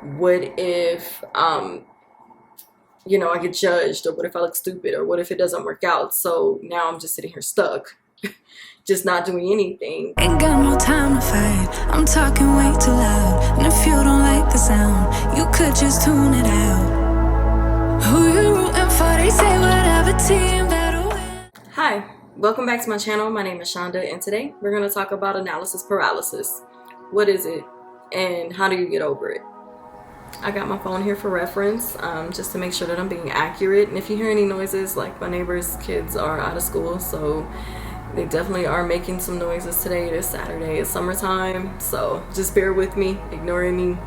What if I get judged, or what if I look stupid, or what if it doesn't work out? So now I'm just sitting here stuck, just not doing anything. Ain't got no time to fight. I'm talking way too loud. And if you don't like the sound, you could just tune it out. Who you rooting for? They say whatever team better win. Hi, welcome back to my channel. My name is Shonda, and today we're going to talk about analysis paralysis. What is it, and how do you get over it? I got my phone here for reference, just to make sure that I'm being accurate. And if you hear any noises, like my neighbor's kids are out of school, so they definitely are making some noises today. It is Saturday, it's summertime, so just bear with me, ignore any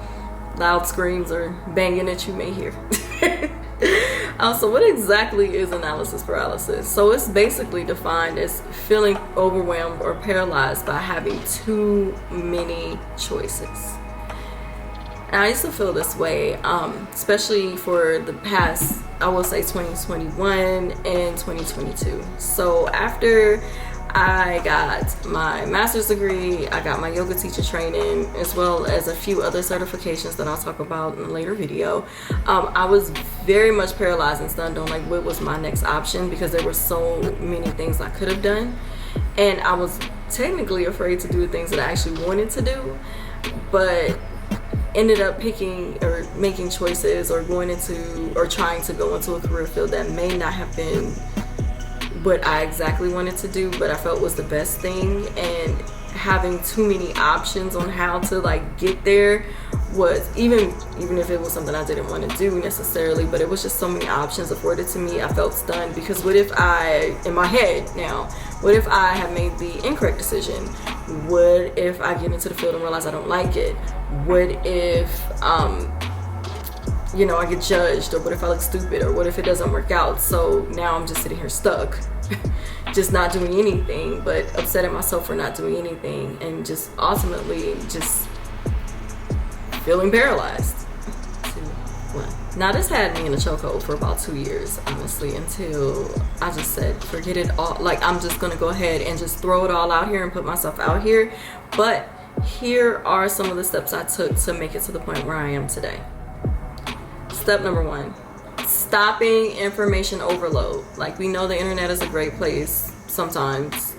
loud screams or banging that you may hear. Also, what exactly is analysis paralysis? So it's basically defined as feeling overwhelmed or paralyzed by having too many choices. And I used to feel this way, especially for the past, I will say 2021 and 2022. So after I got my master's degree, I got my yoga teacher training, as well as a few other certifications that I'll talk about in a later video. I was very much paralyzed and stunned on like what was my next option, because there were so many things I could have done. And I was technically afraid to do the things that I actually wanted to do, but ended up picking or making choices or going into or trying to go into a career field that may not have been what I exactly wanted to do, but I felt was the best thing. And having too many options on how to like get there was, even if it was something I didn't want to do necessarily, but it was just so many options afforded to me. I felt stunned, because what if I, in my head now, what if I have made the incorrect decision? What if I get into the field and realize I don't like it? What if I get judged, or what if I look stupid, or what if it doesn't work out? So now I'm just sitting here stuck, just not doing anything, but upset at myself for not doing anything, and just ultimately just feeling paralyzed. Now this had me in a chokehold for about 2 years, honestly, until I just said, forget it all. Like, I'm just gonna go ahead and just throw it all out here and put myself out here. But here are some of the steps I took to make it to the point where I am today. Step number 1, stopping information overload. Like, we know the internet is a great place sometimes,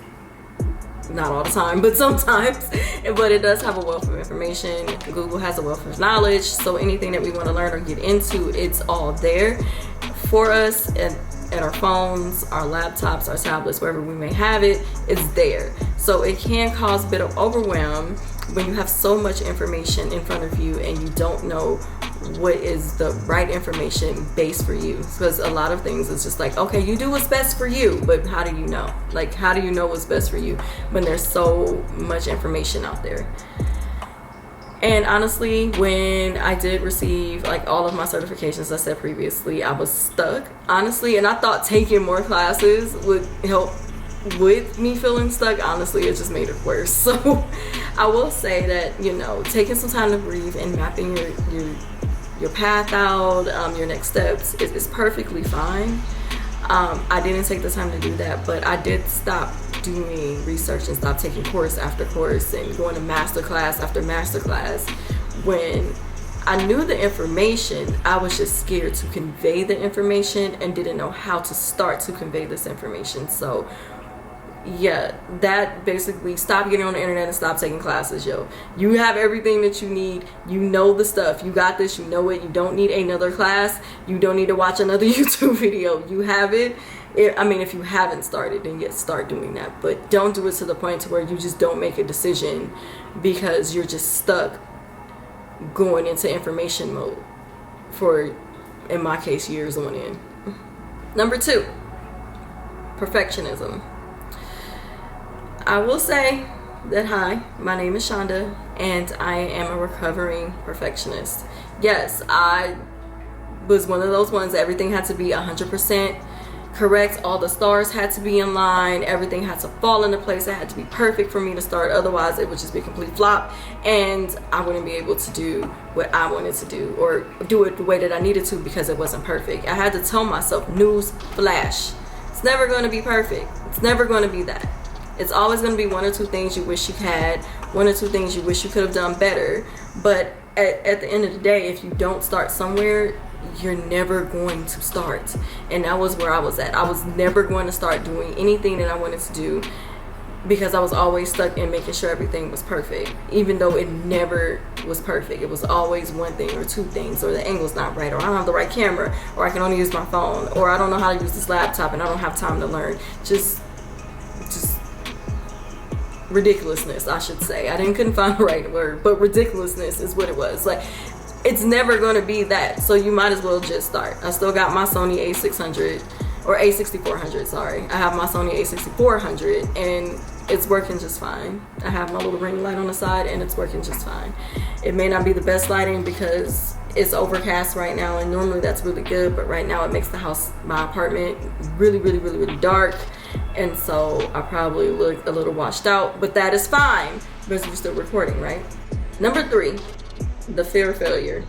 not all the time, but sometimes, but it does have a wealth of information. Google has a wealth of knowledge, so anything that we want to learn or get into, it's all there for us, and at our phones, our laptops, our tablets, wherever we may have it, it's there. So it can cause a bit of overwhelm when you have so much information in front of you and you don't know what is the right information base for you. Because a lot of things is just like, okay, you do what's best for you, but how do you know? Like, how do you know what's best for you when there's so much information out there? And honestly, when I did receive like all of my certifications, I said previously, I was stuck, honestly, and I thought taking more classes would help with me feeling stuck. Honestly, it just made it worse. So I will say that, taking some time to breathe and mapping your path out, your next steps is perfectly fine. I didn't take the time to do that, but I did stop doing research and stop taking course after course and going to master class after master class. When I knew the information, I was just scared to convey the information and didn't know how to start to convey this information. So yeah, that basically, stop getting on the internet and stop taking classes, yo. You have everything that you need. You know the stuff. You got this. You know it. You don't need another class. You don't need to watch another YouTube video. You have it. If you haven't started, then yes, start doing that. But don't do it to the point to where you just don't make a decision because you're just stuck going into information mode for, in my case, years on end. Number 2, perfectionism. I will say that, hi, my name is Shonda, and I am a recovering perfectionist. Yes, I was one of those ones that everything had to be 100% correct. All the stars had to be in line. Everything had to fall into place. It had to be perfect for me to start. Otherwise, it would just be a complete flop, and I wouldn't be able to do what I wanted to do or do it the way that I needed to because it wasn't perfect. I had to tell myself, news flash, it's never going to be perfect. It's never going to be that. It's always going to be 1 or 2 things you wish you had, 1 or 2 things you wish you could have done better. But at the end of the day, if you don't start somewhere, you're never going to start. And that was where I was at. I was never going to start doing anything that I wanted to do because I was always stuck in making sure everything was perfect, even though it never was perfect. It was always one thing or two things, or the angle's not right, or I don't have the right camera, or I can only use my phone, or I don't know how to use this laptop and I don't have time to learn. Just ridiculousness, I should say. Couldn't find the right word, but ridiculousness is what it was. Like, it's never going to be that, so you might as well just start. I still got my Sony A600, or A6400, sorry. I have my Sony A6400, and it's working just fine. I have my little ring light on the side, and it's working just fine. It may not be the best lighting because it's overcast right now, and normally that's really good, but right now it makes the house, my apartment, really, really, really, really dark, and so I probably look a little washed out, but that is fine because we're still recording, right? Number 3, the fear of failure.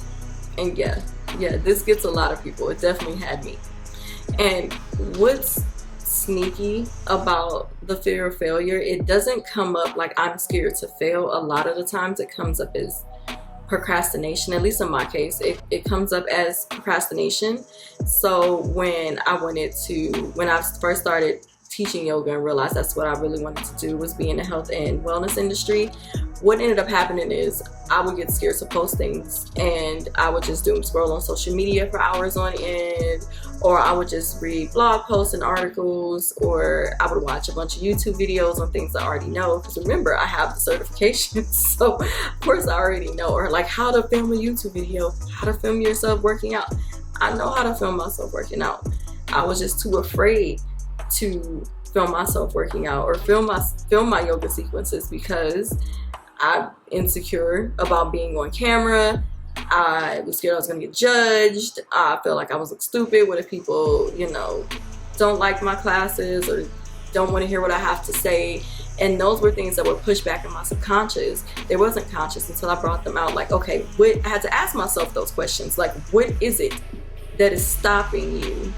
And yeah, this gets a lot of people. It definitely had me. And what's sneaky about the fear of failure, it doesn't come up like I'm scared to fail. A lot of the times it comes up as procrastination. At least in my case, it comes up as procrastination. So when I first started teaching yoga and realized that's what I really wanted to do, was be in the health and wellness industry, what ended up happening is I would get scared to post things, and I would just doom scroll on social media for hours on end, or I would just read blog posts and articles, or I would watch a bunch of YouTube videos on things I already know, because remember, I have the certifications, so of course I already know, or like how to film a YouTube video, how to film yourself working out. I know how to film myself working out. I was just too afraid to film myself working out or film my yoga sequences because I'm insecure about being on camera. I was scared I was gonna get judged. I felt like I was stupid. What if people, don't like my classes or don't want to hear what I have to say? And those were things that were pushed back in my subconscious. They wasn't conscious until I brought them out. Like, okay, I had to ask myself those questions. Like, what is it that is stopping you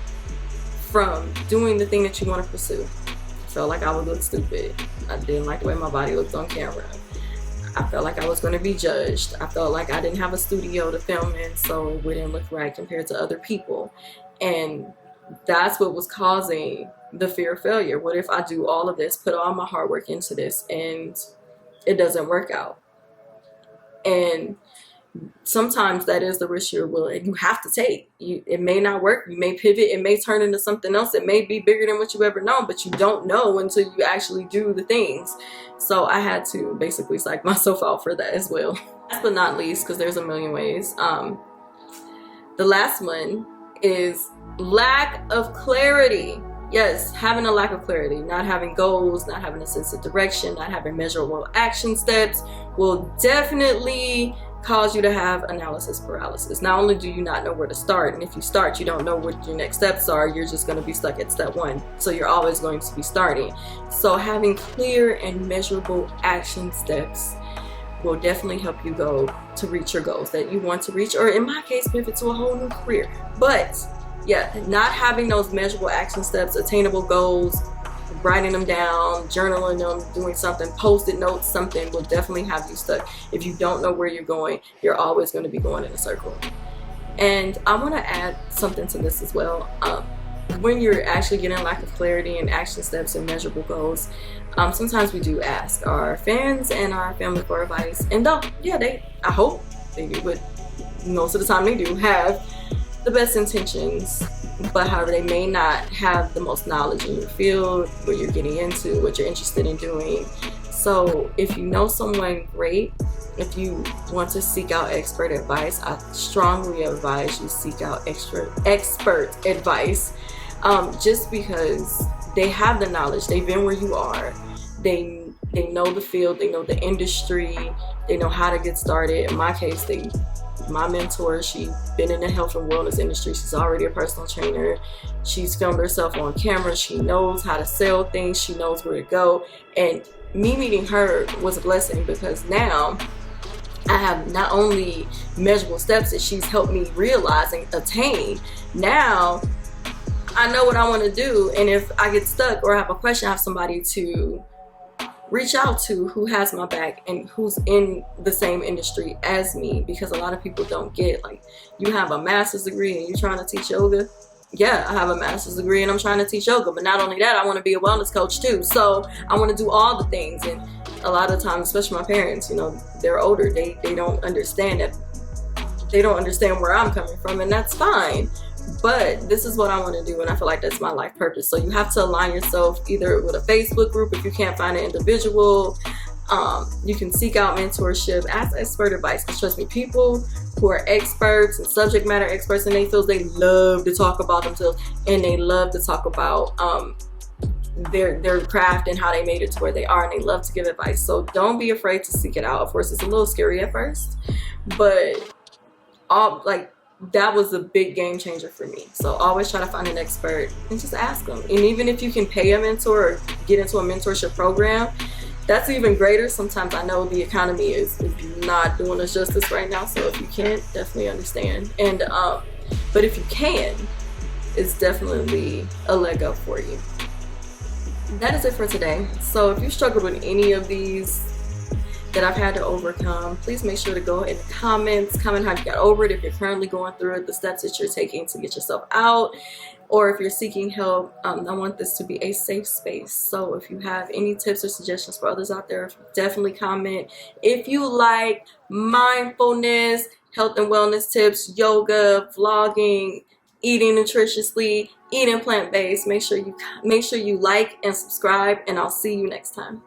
from doing the thing that you want to pursue? I felt like I would look stupid. I didn't like the way my body looked on camera. I felt like I was going to be judged. I felt like I didn't have a studio to film in, so it wouldn't look right compared to other people. And that's what was causing the fear of failure. What if I do all of this, put all my hard work into this, and it doesn't work out? And sometimes that is the risk you have to take. It may not work. You may pivot. It may turn into something else. It may be bigger than what you've ever known, but you don't know until you actually do the things. So I had to basically psych myself out for that as well. Last but not least, because there's a million ways. The last one is lack of clarity. Yes, having a lack of clarity, not having goals, not having a sense of direction, not having measurable action steps will definitely cause you to have analysis paralysis. Not only do you not know where to start, and if you start, you don't know what your next steps are, you're just going to be stuck at step 1. So you're always going to be starting. So having clear and measurable action steps will definitely help you go to reach your goals that you want to reach, or in my case, pivot to a whole new career. But yeah, not having those measurable action steps, attainable goals, writing them down, journaling them, doing something, post-it notes, something will definitely have you stuck. If you don't know where you're going, you're always going to be going in a circle. And I want to add something to this as well. When you're actually getting lack of clarity and action steps and measurable goals, sometimes we do ask our fans and our family for advice. And I hope they do, but most of the time they do have the best intentions, but however, they may not have the most knowledge in your field, what you're getting into, what you're interested in doing. So if you know someone great, if you want to seek out expert advice, I strongly advise you seek out expert advice, just because they have the knowledge, they've been where you are, they know the field, they know the industry, they know how to get started. In my case, my mentor, she's been in the health and wellness industry. She's already a personal trainer. She's filmed herself on camera. She knows how to sell things. She knows where to go. And me meeting her was a blessing, because now I have not only measurable steps that she's helped me realize and attain. Now I know what I want to do. And if I get stuck or have a question, I have somebody to reach out to who has my back and who's in the same industry as me, because a lot of people don't get, like, you have a master's degree and you're trying to teach yoga. Yeah, I have a master's degree and I'm trying to teach yoga, but not only that, I want to be a wellness coach too. So I want to do all the things. And a lot of times, especially my parents, you know, they're older, they don't understand that. They don't understand where I'm coming from, and that's fine. But this is what I want to do, and I feel like that's my life purpose. So you have to align yourself either with a Facebook group if you can't find an individual. You can seek out mentorship, ask expert advice, because trust me, people who are experts and subject matter experts in their fields, they love to talk about themselves, and they love to talk about their craft and how they made it to where they are, and they love to give advice. So don't be afraid to seek it out. Of course, it's a little scary at first, but that was a big game changer for me. So always try to find an expert and just ask them. And even if you can pay a mentor or get into a mentorship program, that's even greater. Sometimes I know the economy is not doing us justice right now, so if you can't, definitely understand. And but if you can, it's definitely a leg up for you. That is it for today. So if you struggled with any of these that I've had to overcome, please make sure to go in the comments, comment how you got over it, if you're currently going through it, the steps that you're taking to get yourself out, or if you're seeking help. I want this to be a safe space. So if you have any tips or suggestions for others out there, definitely comment. If you like mindfulness, health and wellness tips, yoga, vlogging, eating nutritiously, eating plant-based, make sure you like and subscribe, and I'll see you next time.